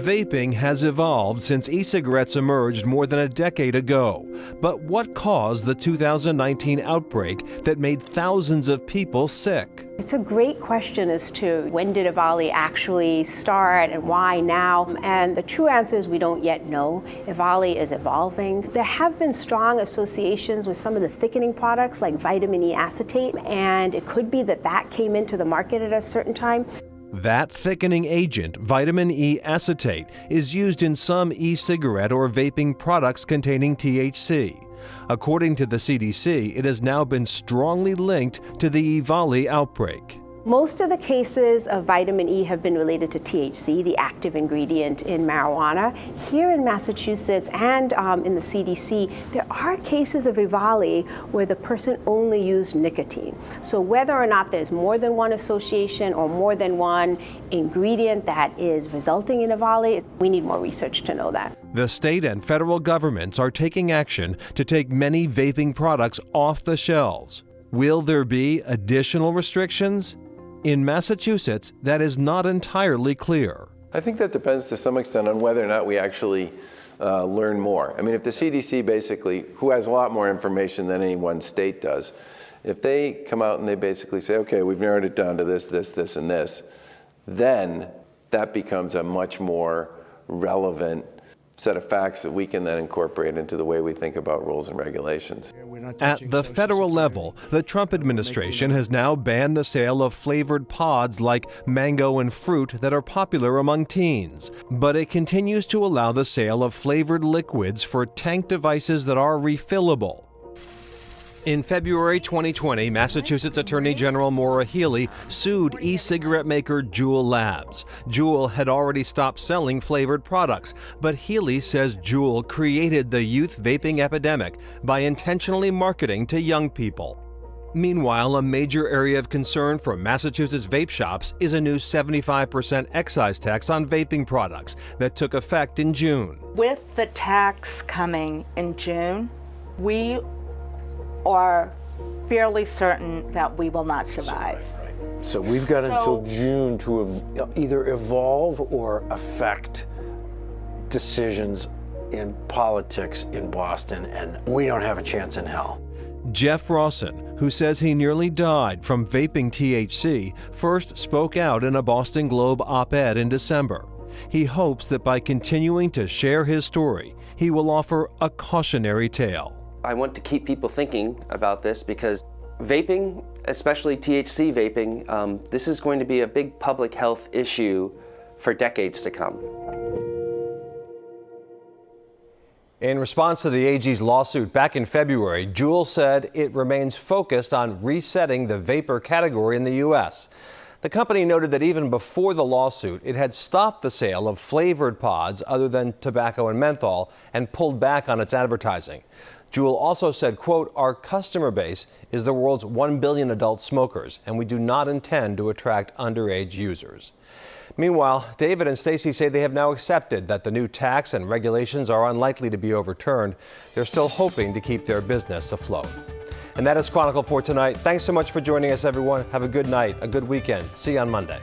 Vaping has evolved since e-cigarettes emerged more than a decade ago. But what caused the 2019 outbreak that made thousands of people sick? It's a great question as to when did EVALI actually start and why now? And the true answer is we don't yet know. EVALI is evolving. There have been strong associations with some of the thickening products like vitamin E acetate, and it could be that that came into the market at a certain time. That thickening agent, vitamin E acetate, is used in some e-cigarette or vaping products containing THC. According to the CDC, it has now been strongly linked to the EVALI outbreak. Most of the cases of vitamin E have been related to THC, the active ingredient in marijuana. Here in Massachusetts and in the CDC, there are cases of EVALI where the person only used nicotine. So whether or not there's more than one association or more than one ingredient that is resulting in EVALI, we need more research to know that. The state and federal governments are taking action to take many vaping products off the shelves. Will there be additional restrictions? In Massachusetts, that is not entirely clear. I think that depends to some extent on whether or not we actually learn more. I mean, if the CDC basically, who has a lot more information than any one state does, if they come out and they basically say, okay, we've narrowed it down to this, this, this, and this, then that becomes a much more relevant set of facts that we can then incorporate into the way we think about rules and regulations. At the federal level, the Trump administration has now banned the sale of flavored pods like mango and fruit that are popular among teens. But it continues to allow the sale of flavored liquids for tank devices that are refillable. In February 2020, Massachusetts Attorney General Maura Healey sued e-cigarette maker Juul Labs. Juul had already stopped selling flavored products, but Healey says Juul created the youth vaping epidemic by intentionally marketing to young people. Meanwhile, a major area of concern for Massachusetts vape shops is a new 75% excise tax on vaping products that took effect in June. With the tax coming in June, we are fairly certain that we will not survive. So we've got until June to either evolve or affect decisions in politics in Boston, and we don't have a chance in hell. Jeff Rawson, who says he nearly died from vaping THC, first spoke out in a Boston Globe op-ed in December. He hopes that by continuing to share his story, he will offer a cautionary tale. I want to keep people thinking about this because vaping, especially THC vaping, this is going to be a big public health issue for decades to come. In response to the AG's lawsuit back in February, Juul said it remains focused on resetting the vapor category in the U.S. The company noted that even before the lawsuit, it had stopped the sale of flavored pods other than tobacco and menthol and pulled back on its advertising. Juul also said, quote, "Our customer base is the world's 1 billion adult smokers, and we do not intend to attract underage users." Meanwhile, David and Stacy say they have now accepted that the new tax and regulations are unlikely to be overturned. They're still hoping to keep their business afloat. And that is Chronicle for tonight. Thanks so much for joining us, everyone. Have a good night, a good weekend. See you on Monday.